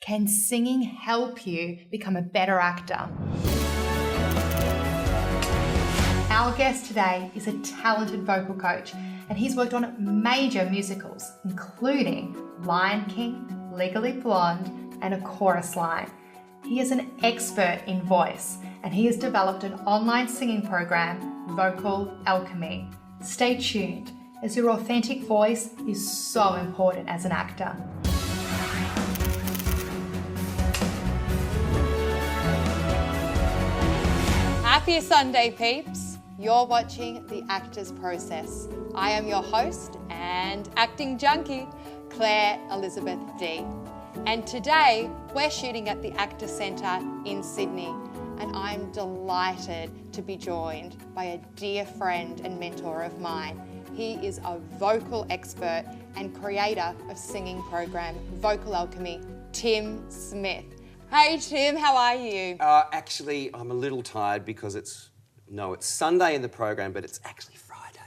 Can singing help you become a better actor? Our guest today is a talented vocal coach, and he's worked on major musicals, including Lion King, Legally Blonde, and A Chorus Line. He is an expert in voice, and he has developed an online singing program, Vocal Alchemy. Stay tuned, as your authentic voice is so important as an actor. Happy Sunday, peeps. You're watching The Actor's Process. I am your host and acting junkie, Clare Elizabeth D. And today we're shooting at the Actor Centre in Sydney, and I'm delighted to be joined by a dear friend and mentor of mine. He is a vocal expert and creator of singing program Vocal Alchemy, Tim Smith. Hey Tim, how are you? Actually, I'm a little tired because it's Sunday in the program, but it's actually Friday.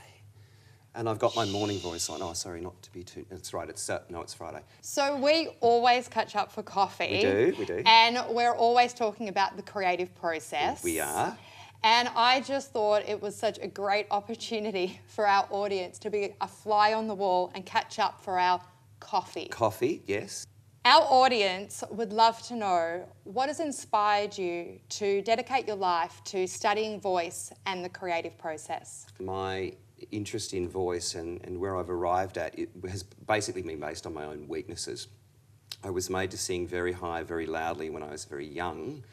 And I've got my morning voice on. Oh, sorry, not to be too... That's right, it's Friday. So we always catch up for coffee. We do. And we're always talking about the creative process. We are. And I just thought it was such a great opportunity for our audience to be a fly on the wall and catch up for our coffee. Coffee, yes. Our audience would love to know what has inspired you to dedicate your life to studying voice and the creative process. My interest in voice and where I've arrived at, it has basically been based on my own weaknesses. I was made to sing very high, very loudly when I was very young.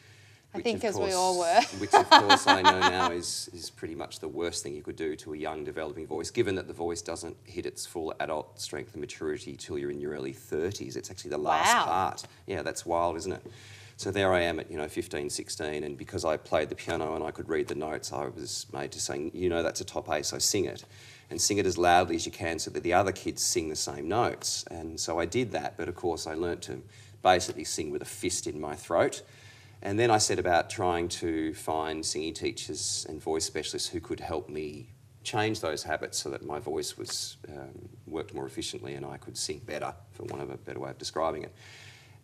I think as we all were. Which of course I know now is pretty much the worst thing you could do to a young developing voice, given that the voice doesn't hit its full adult strength and maturity till you're in your early 30s. It's actually the last part. Yeah, that's wild, isn't it? So there I am at 15, 16, and because I played the piano and I could read the notes, I was made to sing, that's a top A, so sing it. And sing it as loudly as you can so that the other kids sing the same notes. And so I did that, but of course I learnt to basically sing with a fist in my throat. And then I set about trying to find singing teachers and voice specialists who could help me change those habits so that my voice was worked more efficiently and I could sing better, for want of a better way of describing it.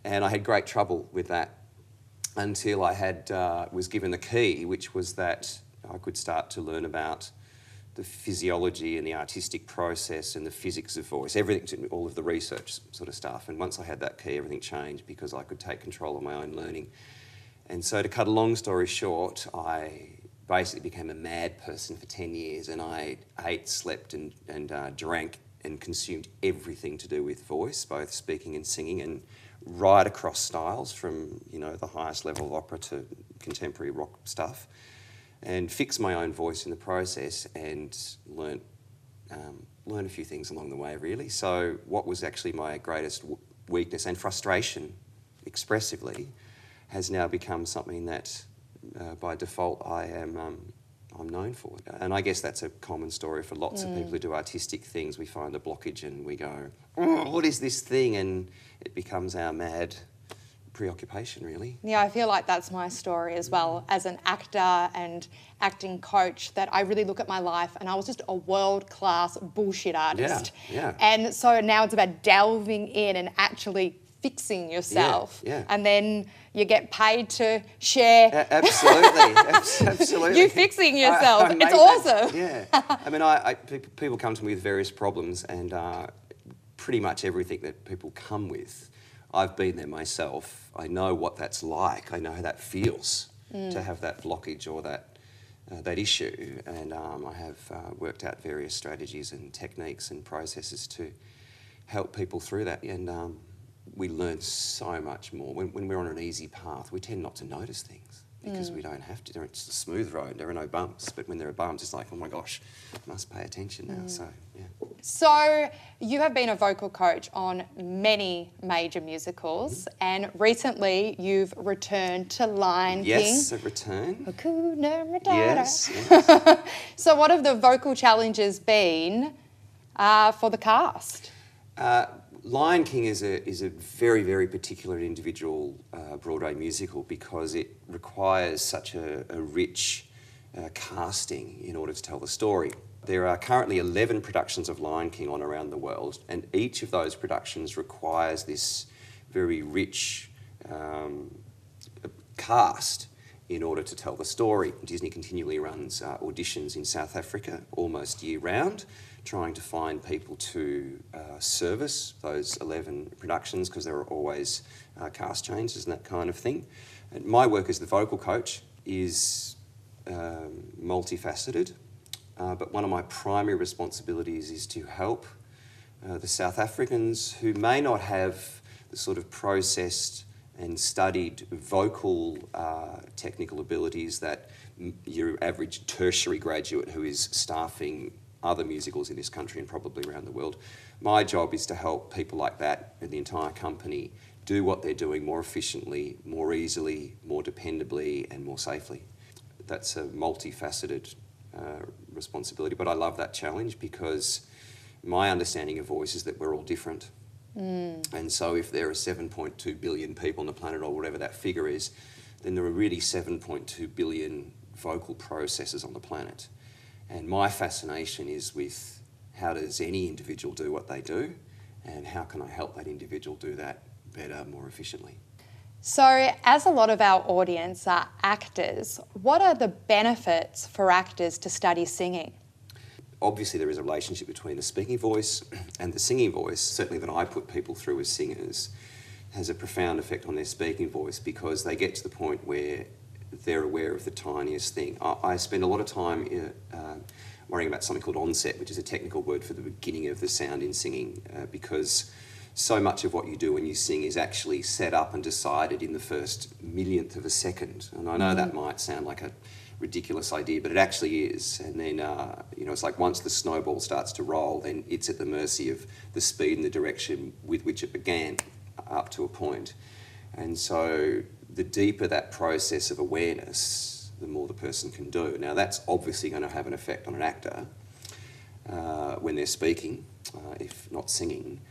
And I had great trouble with that until I was given the key, which was that I could start to learn about the physiology and the artistic process and the physics of voice, everything, all of the research sort of stuff. And once I had that key, everything changed because I could take control of my own learning. And so to cut a long story short, I basically became a mad person for 10 years, and I ate, slept and drank and consumed everything to do with voice, both speaking and singing, and right across styles from, the highest level of opera to contemporary rock stuff, and fixed my own voice in the process and learn a few things along the way, really. So what was actually my greatest weakness and frustration expressively has now become something that, by default, I'm known for. And I guess that's a common story for lots of people who do artistic things. We find a blockage and we go, oh, what is this thing? And it becomes our mad preoccupation, really. Yeah, I feel like that's my story as well. As an actor and acting coach, that I really look at my life and I was just a world-class bullshit artist. Yeah. And so now it's about delving in and actually fixing yourself. Yeah. And then you get paid to share. Absolutely. You fixing yourself. It's awesome. Yeah. People come to me with various problems, and pretty much everything that people come with, I've been there myself. I know what that's like. I know how that feels to have that blockage or that issue. And I have worked out various strategies and techniques and processes to help people through that. And we learn so much more. When we're on an easy path, we tend not to notice things because we don't have to. It's a smooth road, there are no bumps. But when there are bumps, it's like, oh my gosh, I must pay attention now. So, yeah. So you have been a vocal coach on many major musicals, and recently you've returned to Lion King. Yes, a return. Hakuna Matata. Yes. So what have the vocal challenges been for the cast? Lion King is a very, very particular and individual Broadway musical because it requires such a rich casting in order to tell the story. There are currently 11 productions of Lion King on around the world, and each of those productions requires this very rich cast in order to tell the story. Disney continually runs auditions in South Africa almost year round, trying to find people to service those 11 productions, because there are always cast changes and that kind of thing. And my work as the vocal coach is multifaceted, but one of my primary responsibilities is to help the South Africans who may not have the sort of processed and studied vocal technical abilities that your average tertiary graduate who is staffing other musicals in this country and probably around the world. My job is to help people like that and the entire company do what they're doing more efficiently, more easily, more dependably, and more safely. That's a multifaceted responsibility, but I love that challenge because my understanding of voice is that we're all different. And so if there are 7.2 billion people on the planet, or whatever that figure is, then there are really 7.2 billion vocal processes on the planet. And my fascination is with how does any individual do what they do, and how can I help that individual do that better, more efficiently. So, as a lot of our audience are actors, what are the benefits for actors to study singing? Obviously there is a relationship between the speaking voice and the singing voice. Certainly that I put people through as singers has a profound effect on their speaking voice, because they get to the point where they're aware of the tiniest thing. I spend a lot of time worrying about something called onset, which is a technical word for the beginning of the sound in singing, because so much of what you do when you sing is actually set up and decided in the first millionth of a second. And I know that might sound like a ridiculous idea, but it actually is. And then, it's like once the snowball starts to roll, then it's at the mercy of the speed and the direction with which it began up to a point. And so the deeper that process of awareness, the more the person can do. Now, that's obviously going to have an effect on an actor when they're speaking, if not singing.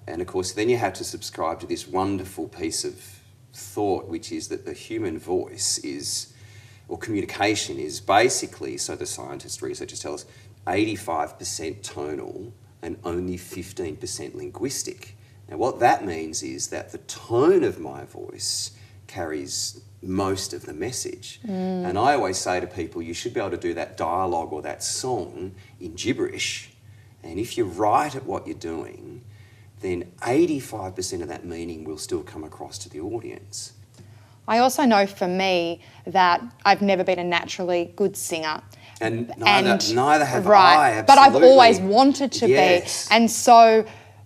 And of course, then you have to subscribe to this wonderful piece of thought, which is that the human voice or communication is basically, so the scientists, researchers tell us, 85% tonal and only 15% linguistic. Now, what that means is that the tone of my voice carries most of the message. And I always say to people, you should be able to do that dialogue or that song in gibberish. And if you're right at what you're doing, then 85% of that meaning will still come across to the audience. I also know for me that I've never been a naturally good singer. And neither have right, I, but I've absolutely. always wanted to be. And so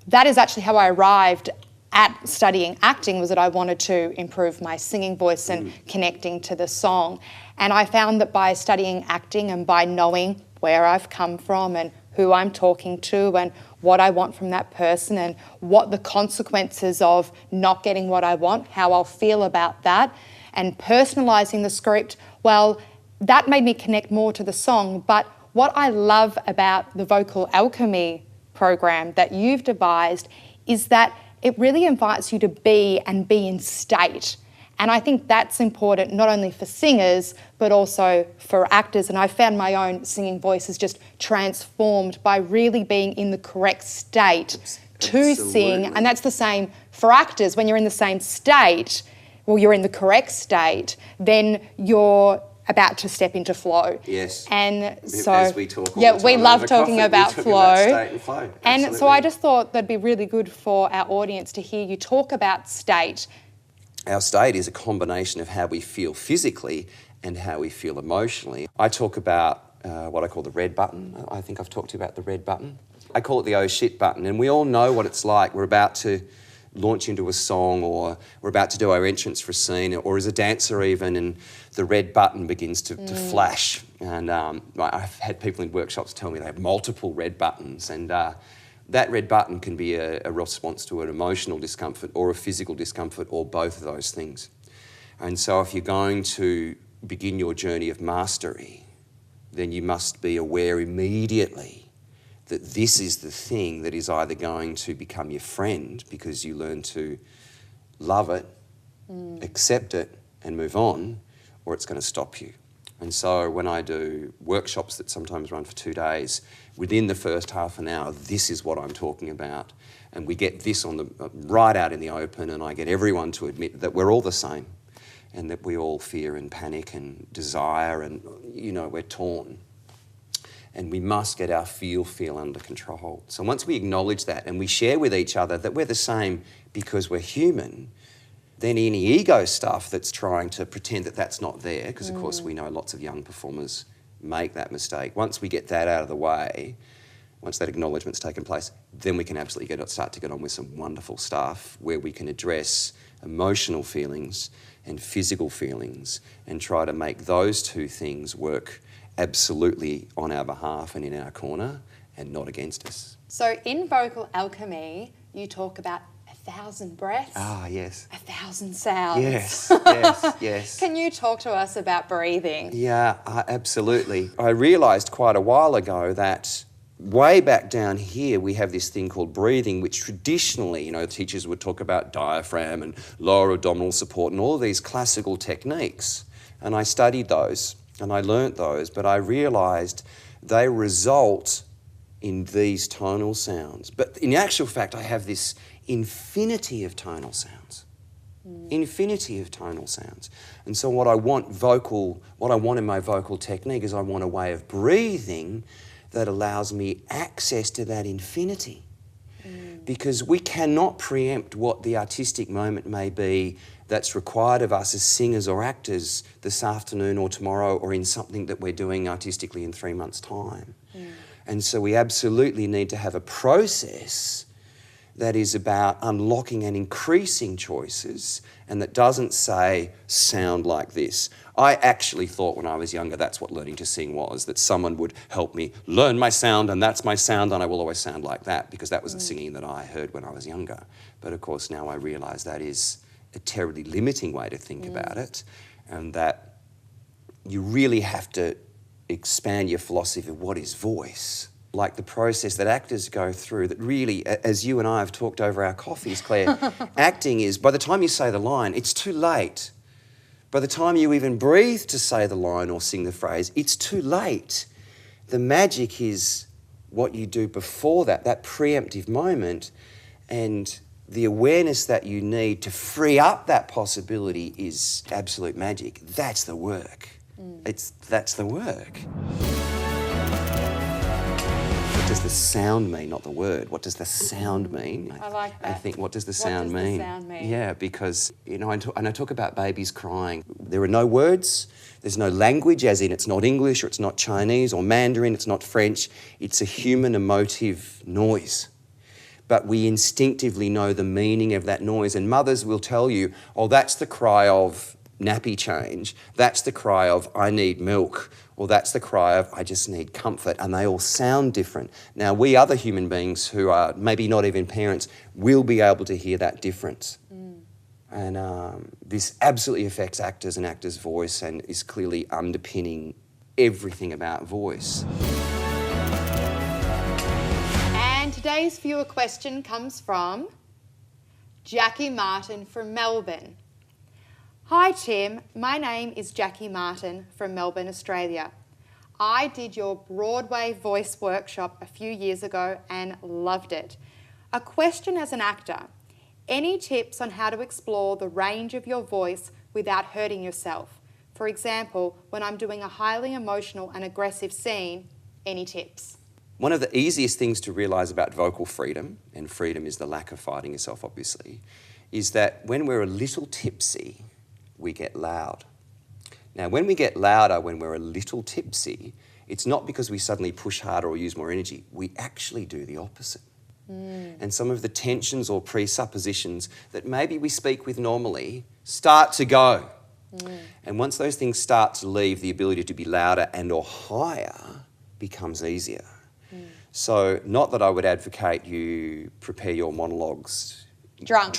that is actually how I arrived at studying acting, was that I wanted to improve my singing voice and connecting to the song. And I found that by studying acting and by knowing where I've come from and who I'm talking to and what I want from that person and what the consequences of not getting what I want, how I'll feel about that, and personalising the script, well, that made me connect more to the song. But what I love about the Vocal Alchemy program that you've devised is that it really invites you to be in state. And I think that's important not only for singers, but also for actors. And I found my own singing voice is just transformed by really being in the correct state to sing. And that's the same for actors. When you're in the same state, well, you're in the correct state, then you're about to step into flow. Yes. And so, as we talk all yeah, the time we love over talking coffee, about flow. State and flow. And so Absolutely. I just thought that'd be really good for our audience to hear you talk about state. Our state is a combination of how we feel physically and how we feel emotionally. I talk about what I call the red button. I think I've talked to you about the red button. I call it the oh shit button, and we all know what it's like. We're about to launch into a song, or we're about to do our entrance for a scene, or as a dancer even, and the red button begins to flash. And I've had people in workshops tell me they have multiple red buttons, and that red button can be a response to an emotional discomfort or a physical discomfort, or both of those things. And so if you're going to begin your journey of mastery, then you must be aware immediately that this is the thing that is either going to become your friend because you learn to love it, accept it and move on, or it's going to stop you. And so when I do workshops that sometimes run for 2 days, within the first half an hour, this is what I'm talking about. And we get this on the right out in the open, and I get everyone to admit that we're all the same and that we all fear and panic and desire and, we're torn. And we must get our feel under control. So once we acknowledge that and we share with each other that we're the same because we're human, then any ego stuff that's trying to pretend that that's not there, because of course we know lots of young performers make that mistake. Once we get that out of the way, once that acknowledgement's taken place, then we can absolutely start to get on with some wonderful stuff where we can address emotional feelings and physical feelings and try to make those two things work absolutely on our behalf and in our corner and not against us. So in Vocal Alchemy, you talk about 1,000 breaths. Ah, yes. 1,000 sounds. Yes, yes, yes. Can you talk to us about breathing? Yeah, absolutely. I realised quite a while ago that way back down here we have this thing called breathing, which traditionally, teachers would talk about diaphragm and lower abdominal support and all of these classical techniques. And I studied those and I learnt those, but I realised they result in these tonal sounds. But in actual fact, I have this infinity of tonal sounds. Infinity of tonal sounds. And so what I want in my vocal technique is I want a way of breathing that allows me access to that infinity. Because we cannot preempt what the artistic moment may be that's required of us as singers or actors this afternoon or tomorrow or in something that we're doing artistically in 3 months' time. And so we absolutely need to have a process that is about unlocking and increasing choices and that doesn't say, sound like this. I actually thought when I was younger that's what learning to sing was, that someone would help me learn my sound and that's my sound and I will always sound like that, because that was the singing that I heard when I was younger. But of course now I realise that is a terribly limiting way to think about it, and that you really have to expand your philosophy of what is voice. Like the process that actors go through, that really, as you and I have talked over our coffees, Claire, acting is, by the time you say the line, it's too late. By the time you even breathe to say the line or sing the phrase, it's too late. The magic is what you do before that preemptive moment, and the awareness that you need to free up that possibility is absolute magic. That's the work. That's the work. What does the sound mean, not the word? What does the sound mean? I like that. I think, what does the sound mean? What does the sound mean? Yeah, because, I talk about babies crying. There are no words, there's no language, as in it's not English or it's not Chinese or Mandarin, it's not French. It's a human emotive noise. But we instinctively know the meaning of that noise, and mothers will tell you, oh, that's the cry of nappy change, that's the cry of I need milk, or that's the cry of I just need comfort, and they all sound different. Now, we other human beings who are maybe not even parents will be able to hear that difference. And this absolutely affects actors and actors' voice and is clearly underpinning everything about voice. And today's viewer question comes from Jackie Martin from Melbourne. Hi Tim, my name is Jackie Martin from Melbourne, Australia. I did your Broadway voice workshop a few years ago and loved it. A question as an actor, any tips on how to explore the range of your voice without hurting yourself? For example, when I'm doing a highly emotional and aggressive scene, any tips? One of the easiest things to realise about vocal freedom, and freedom is the lack of fighting yourself obviously, is that when we're a little tipsy, we get loud. Now, when we get louder when we're a little tipsy, it's not because we suddenly push harder or use more energy. We actually do the opposite. And some of the tensions or presuppositions that maybe we speak with normally start to go. And once those things start to leave, the ability to be louder and or higher becomes easier. So not that I would advocate you prepare your monologues drunk.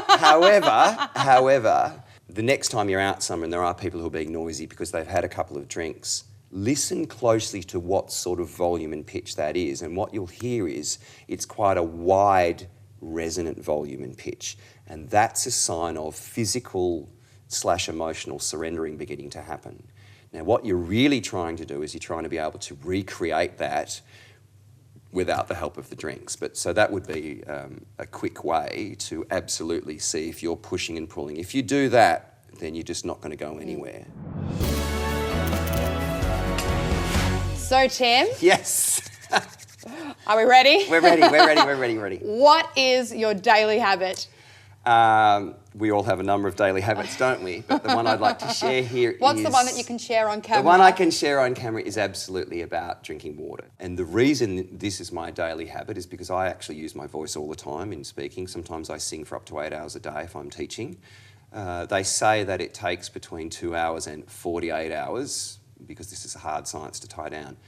However, the next time you're out somewhere and there are people who are being noisy because they've had a couple of drinks, listen closely to what sort of volume and pitch that is, and what you'll hear is it's quite a wide, resonant volume and pitch, and that's a sign of physical/emotional surrendering beginning to happen. Now, what you're really trying to do is you're trying to be able to recreate that without the help of the drinks. So that would be a quick way to absolutely see if you're pushing and pulling. If you do that, then you're just not going to go anywhere. So, Tim? Yes. Are we ready? We're ready. What is your daily habit? We all have a number of daily habits, don't we? But the one I'd like to share here What's the one that you can share on camera? The one I can share on camera is absolutely about drinking water. And the reason this is my daily habit is because I actually use my voice all the time in speaking. Sometimes I sing for up to 8 hours a day if I'm teaching. They say that it takes between 2 hours and 48 hours, because this is a hard science to tie down.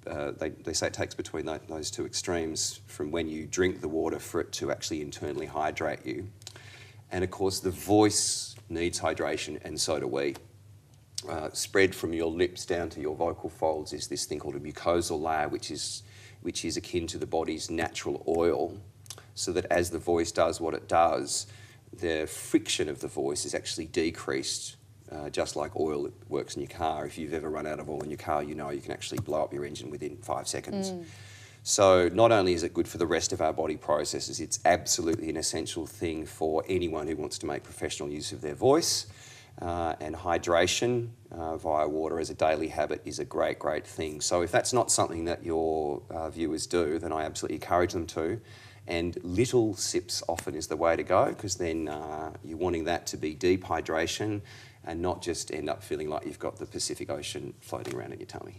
They say it takes between those two extremes from when you drink the water for it to actually internally hydrate you. And of course, the voice needs hydration, and so do we. Spread from your lips down to your vocal folds is this thing called a mucosal layer, which is akin to the body's natural oil, so that as the voice does what it does, the friction of the voice is actually decreased, just like oil works in your car. If you've ever run out of oil in your car, you know you can actually blow up your engine within 5 seconds. So not only is it good for the rest of our body processes, it's absolutely an essential thing for anyone who wants to make professional use of their voice. And hydration via water as a daily habit is a great, great thing. So if that's not something that your viewers do, then I absolutely encourage them to. And little sips often is the way to go, because then you're wanting that to be deep hydration and not just end up feeling like you've got the Pacific Ocean floating around in your tummy.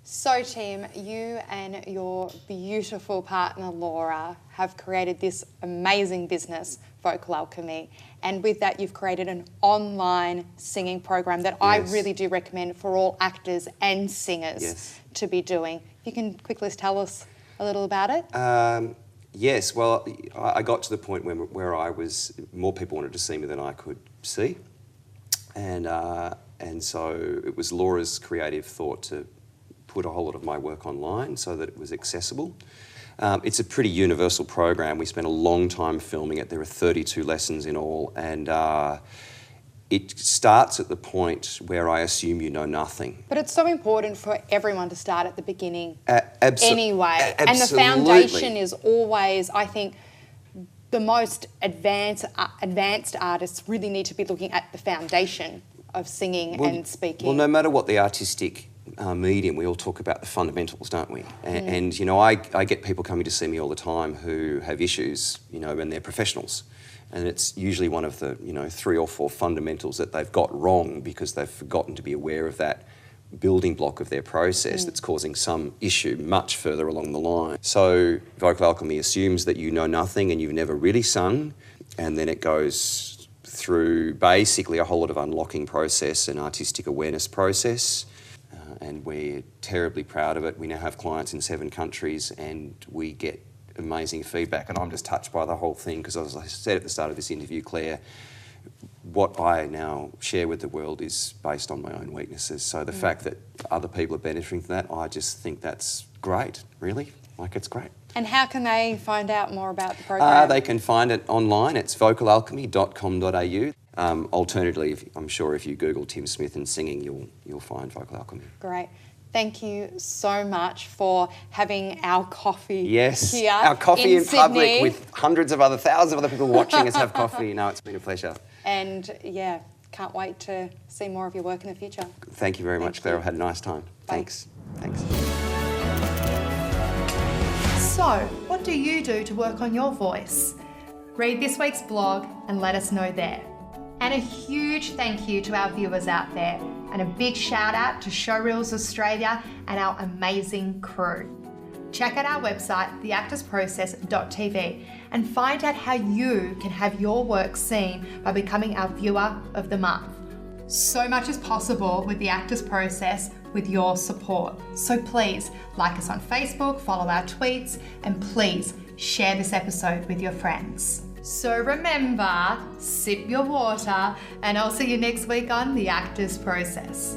So, Tim, you and your beautiful partner, Laura, have created this amazing business, Vocal Alchemy. And with that, you've created an online singing program that I really do recommend for all actors and singers to be doing. You can quickly tell us a little about it? Yes, well, I got to the point where more people wanted to see me than I could see. And so it was Laura's creative thought to put a whole lot of my work online so that it was accessible. It's a pretty universal program. We spent a long time filming it. There are 32 lessons in all, and it starts at the point where I assume you know nothing. But it's so important for everyone to start at the beginning anyway. And the foundation is always, I think, the most advanced artists really need to be looking at the foundation of singing and speaking. Well, no matter what the artistic medium, we all talk about the fundamentals, don't we? And you know, I get people coming to see me all the time who have issues, you know, and they're professionals. And it's usually one of the, 3 or 4 fundamentals that they've got wrong because they've forgotten to be aware of that building block of their process that's causing some issue much further along the line. So Vocal Alchemy assumes that you know nothing and you've never really sung, and then it goes through basically a whole lot of unlocking process and artistic awareness process. And we're terribly proud of it. We now have clients in 7 countries and we get amazing feedback, and I'm just touched by the whole thing because, as I said at the start of this interview, Claire, what I now share with the world is based on my own weaknesses. So the fact that other people are benefiting from that, I just think that's great, really. Like, it's great. And how can they find out more about the program? They can find it online. It's vocalalchemy.com.au. Alternatively, I'm sure if you Google Tim Smith and singing, you'll find Vocal Alchemy. Great. Thank you so much for having our coffee here our coffee in Sydney. Public with thousands of other people watching us have coffee. No, it's been a pleasure. And yeah, can't wait to see more of your work in the future. Thank you very much, Claire. I had a nice time. Bye. Thanks. So, what do you do to work on your voice? Read this week's blog and let us know there. And a huge thank you to our viewers out there, and a big shout out to Showreels Australia and our amazing crew. Check out our website, theactorsprocess.tv, and find out how you can have your work seen by becoming our Viewer of the Month. So much is possible with The Actors Process with your support. So please like us on Facebook, follow our tweets, and please share this episode with your friends. So remember, sip your water, and I'll see you next week on The Actors Process.